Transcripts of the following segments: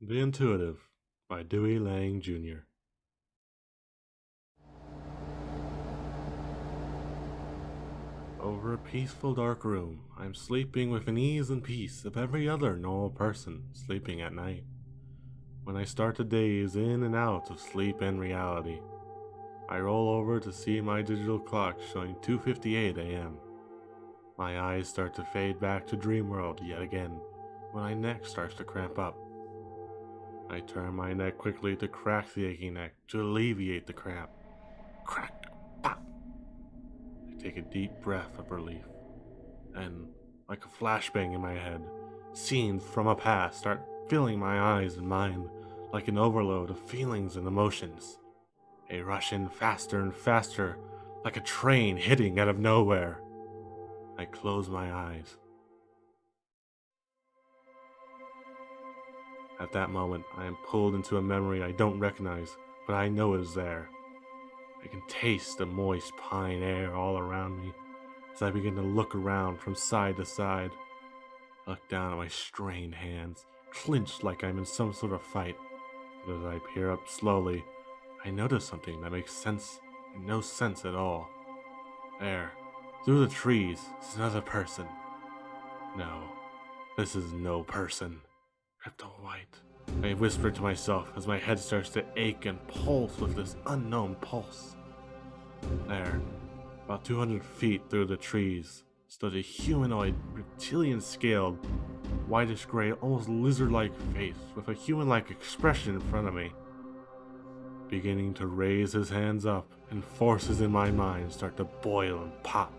The Intuitive by Dewey Lang Jr. Over a peaceful dark room, I am sleeping with an ease and peace of every other normal person sleeping at night. When I start to daze in and out of sleep and reality, I roll over to see my digital clock showing 2:58 a.m. My eyes start to fade back to dream world yet again when my neck starts to cramp up. I turn my neck quickly to crack the aching neck to alleviate the cramp. Crack, pop. I take a deep breath of relief, and, like a flashbang in my head, scenes from a past start filling my eyes and mind like an overload of feelings and emotions. They rush in faster and faster, like a train hitting out of nowhere. I close my eyes. At that moment, I am pulled into a memory I don't recognize, but I know is there. I can taste the moist pine air all around me as I begin to look around from side to side. I look down at my strained hands, clenched like I'm in some sort of fight. But as I peer up slowly, I notice something that makes sense and no sense at all. There, through the trees, is another person. No, this is no person. Crypto White. I whisper to myself as my head starts to ache and pulse with this unknown pulse. There, about 200 feet through the trees, stood a humanoid, reptilian-scaled, whitish-gray, almost lizard-like face with a human-like expression in front of me. Beginning to raise his hands up, and forces in my mind start to boil and pop.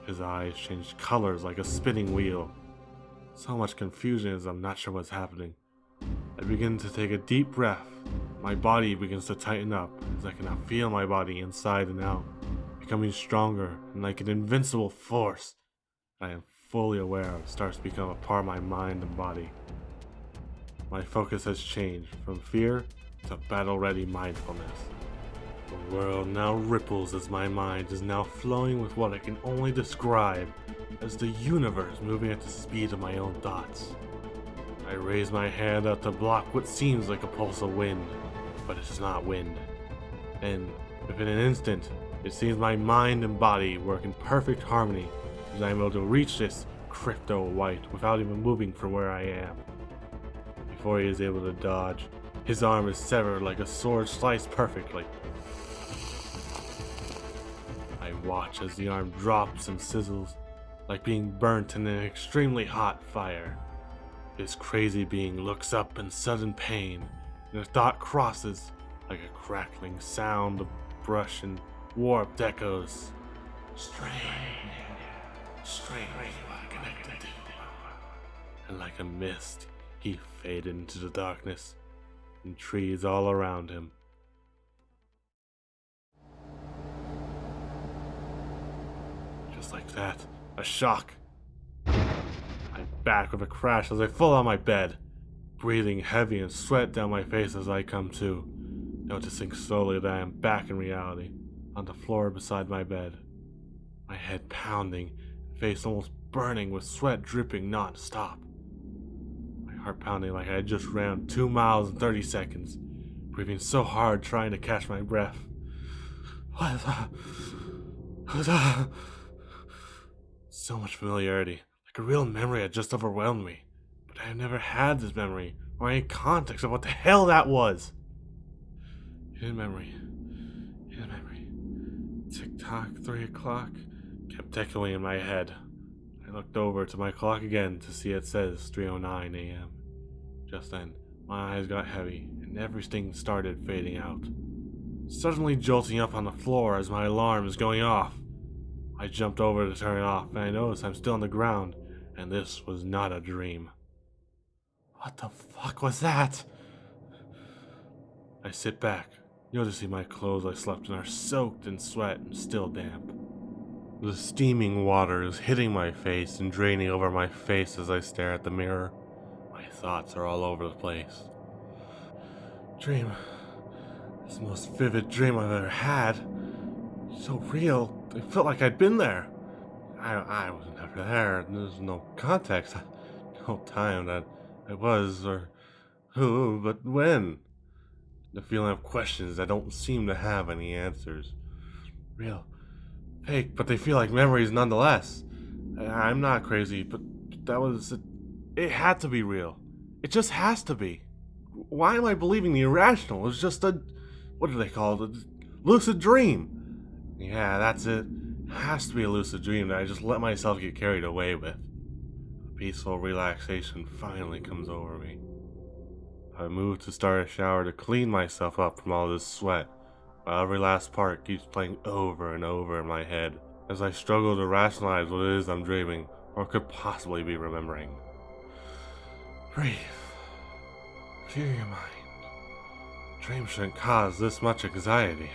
His eyes change colors like a spinning wheel. So much confusion as I'm not sure what's happening. I begin to take a deep breath. My body begins to tighten up as I can now feel my body inside and out, becoming stronger and like an invincible force I am fully aware of starts to become a part of my mind and body. My focus has changed from fear to battle-ready mindfulness. The world now ripples as my mind is now flowing with what I can only describe as the universe moving at the speed of my own thoughts. I raise my hand out to block what seems like a pulse of wind, but it's not wind. And within an instant, it seems my mind and body work in perfect harmony as I'm able to reach this Crypto White without even moving from where I am. Before he is able to dodge, his arm is severed like a sword sliced perfectly. I watch as the arm drops and sizzles, like being burnt in an extremely hot fire. This crazy being looks up in sudden pain, and a thought crosses like a crackling sound of brush and warped echoes. Strange, connected to. And like a mist, he faded into the darkness, and trees all around him. Just like that, a shock. I'm back with a crash as I fall on my bed, breathing heavy and sweat down my face as I come to, noticing slowly that I am back in reality, on the floor beside my bed. My head pounding, face almost burning with sweat dripping non-stop. My heart pounding like I had just ran 2 miles in 30 seconds, breathing so hard trying to catch my breath. So much familiarity, like a real memory had just overwhelmed me, but I have never had this memory or any context of what the hell that was. Hidden memory. Tick-tock, 3 o'clock, kept echoing in my head. I looked over to my clock again to see it says 3:09 a.m. Just then, my eyes got heavy and everything started fading out, suddenly jolting up on the floor as my alarm is going off. I jumped over to turn it off, and I noticed I'm still on the ground, and this was not a dream. What the fuck was that? I sit back, noticing my clothes I slept in are soaked in sweat and still damp. The steaming water is hitting my face and draining over my face as I stare at the mirror. My thoughts are all over the place. Dream. It's the most vivid dream I've ever had. So real, it felt like I'd been there. I was never there. There's no context, no time that I was, or who, but when? The feeling of questions that don't seem to have any answers. Real, fake, but they feel like memories nonetheless. I'm not crazy, but that was it. It had to be real. It just has to be. Why am I believing the irrational? It's just a, what do they call it? A lucid dream. Yeah, that's it. It has to be a lucid dream that I just let myself get carried away with. A peaceful relaxation finally comes over me. I move to start a shower to clean myself up from all this sweat, while every last part keeps playing over and over in my head as I struggle to rationalize what it is I'm dreaming or could possibly be remembering. Breathe. Clear your mind. Dreams shouldn't cause this much anxiety.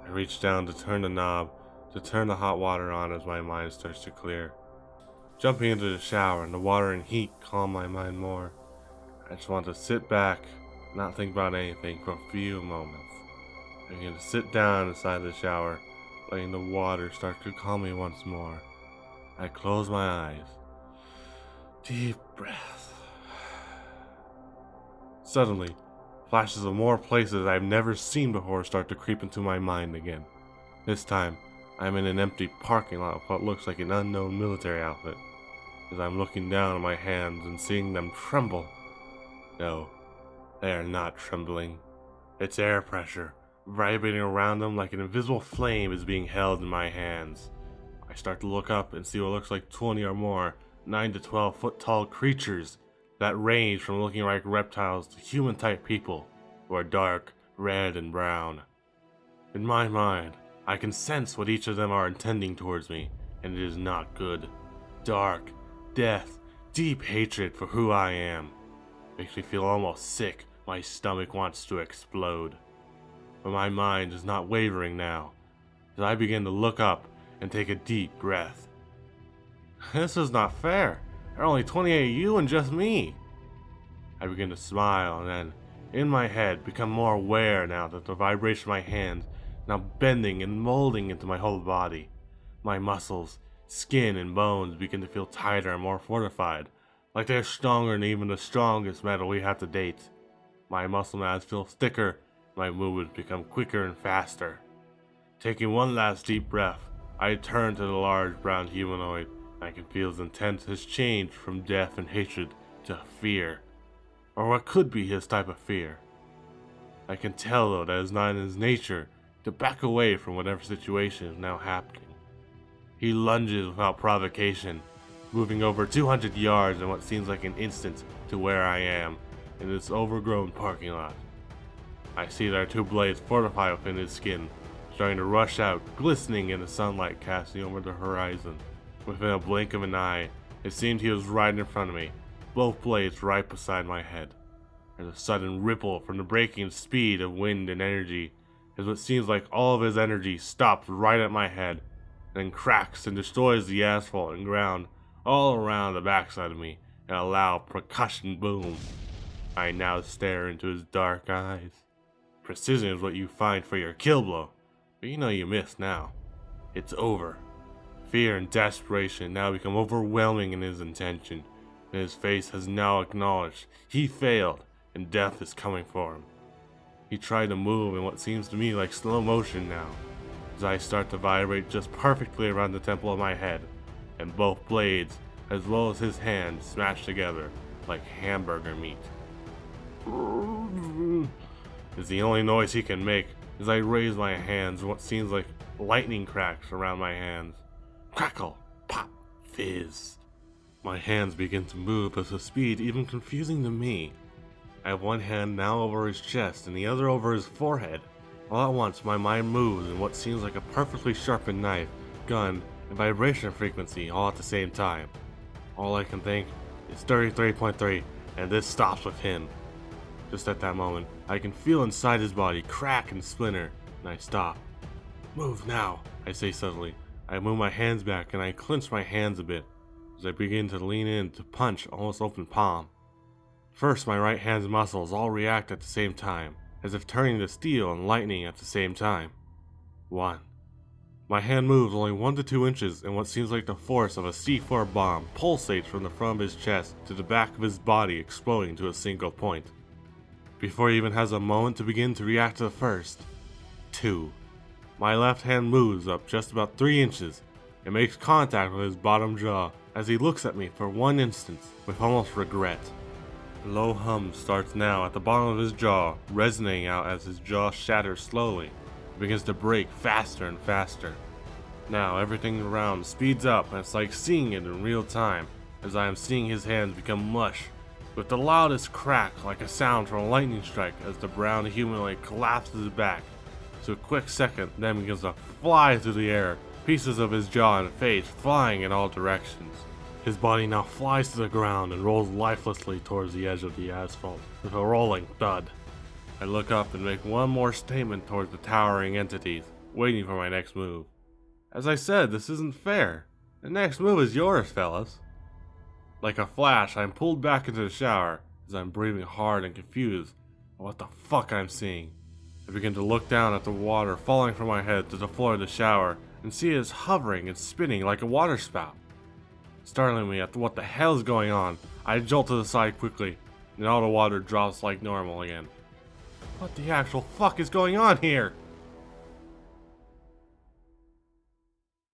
I reach down to turn the knob to turn the hot water on as my mind starts to clear. Jumping into the shower and the water and heat calm my mind more. I just want to sit back, not think about anything for a few moments. I begin to sit down inside the shower, letting the water start to calm me once more. I close my eyes. Deep breath. Suddenly, flashes of more places I've never seen before start to creep into my mind again. This time, I'm in an empty parking lot with what looks like an unknown military outfit. As I'm looking down at my hands and seeing them tremble. No, they are not trembling. It's air pressure, vibrating around them like an invisible flame is being held in my hands. I start to look up and see what looks like 20 or more 9 to 12 foot tall creatures that range from looking like reptiles to human type people who are dark, red, and brown. In my mind, I can sense what each of them are intending towards me, and it is not good. Dark, death, deep hatred for who I am. Makes me feel almost sick. My stomach wants to explode. But my mind is not wavering now, as I begin to look up and take a deep breath. This is not fair. There are only 28 of you and just me. I begin to smile and then, in my head, become more aware now that the vibration of my hands now bending and molding into my whole body. My muscles, skin, and bones begin to feel tighter and more fortified, like they're stronger than even the strongest metal we have to date. My muscle mass feels thicker, my movements become quicker and faster. Taking one last deep breath, I turn to the large brown humanoid, and I can feel his intent has changed from death and hatred to fear, or what could be his type of fear. I can tell though that it's not in his nature to back away from whatever situation is now happening. He lunges without provocation, moving over 200 yards in what seems like an instant to where I am, in this overgrown parking lot. I see there are two blades fortified within his skin, starting to rush out, glistening in the sunlight casting over the horizon. Within a blink of an eye, it seemed he was right in front of me, both blades right beside my head. There's a sudden ripple from the breaking speed of wind and energy, as what seems like all of his energy stops right at my head, and then cracks and destroys the asphalt and ground all around the backside of me in a loud percussion boom. I now stare into his dark eyes. Precision is what you find for your kill blow, but you know you missed now. It's over. Fear and desperation now become overwhelming in his intention, and his face has now acknowledged he failed and death is coming for him. He tried to move in what seems to me like slow motion now, as I start to vibrate just perfectly around the temple of my head, and both blades, as well as his hands, smash together like hamburger meat. Is the only noise he can make as I raise my hands and what seems like lightning cracks around my hands. Crackle, pop, fizz. My hands begin to move with a speed even confusing to me. I have one hand now over his chest and the other over his forehead. All at once my mind moves in what seems like a perfectly sharpened knife, gun, and vibration frequency all at the same time. All I can think is 33.3 and this stops with him. Just at that moment, I can feel inside his body crack and splinter, and I stop. Move now, I say suddenly. I move my hands back and I clench my hands a bit as I begin to lean in to punch almost open palm. First, my right hand's muscles all react at the same time, as if turning to steel and lightning at the same time. 1, My hand moves only 1 to 2 inches, and what seems like the force of a C4 bomb pulsates from the front of his chest to the back of his body, exploding to a single point. Before he even has a moment to begin to react to the first, 2. My left hand moves up just about 3 inches and makes contact with his bottom jaw as he looks at me for 1 instant with almost regret. A low hum starts now at the bottom of his jaw, resonating out as his jaw shatters slowly. It begins to break faster and faster. Now everything around speeds up, and it's like seeing it in real time as I am seeing his hands become mush, with the loudest crack like a sound from a lightning strike as the brown humanoid collapses back. So a quick second then begins to fly through the air, pieces of his jaw and face flying in all directions. His body now flies to the ground and rolls lifelessly towards the edge of the asphalt with a rolling thud. I look up and make one more statement towards the towering entities, waiting for my next move. As I said, this isn't fair. The next move is yours, fellas. Like a flash, I'm pulled back into the shower as I'm breathing hard and confused at what the fuck I'm seeing. I begin to look down at the water falling from my head to the floor of the shower and see it is hovering and spinning like a water spout. Startling me at what the hell is going on, I jolt to the side quickly, and all the water drops like normal again. What the actual fuck is going on here?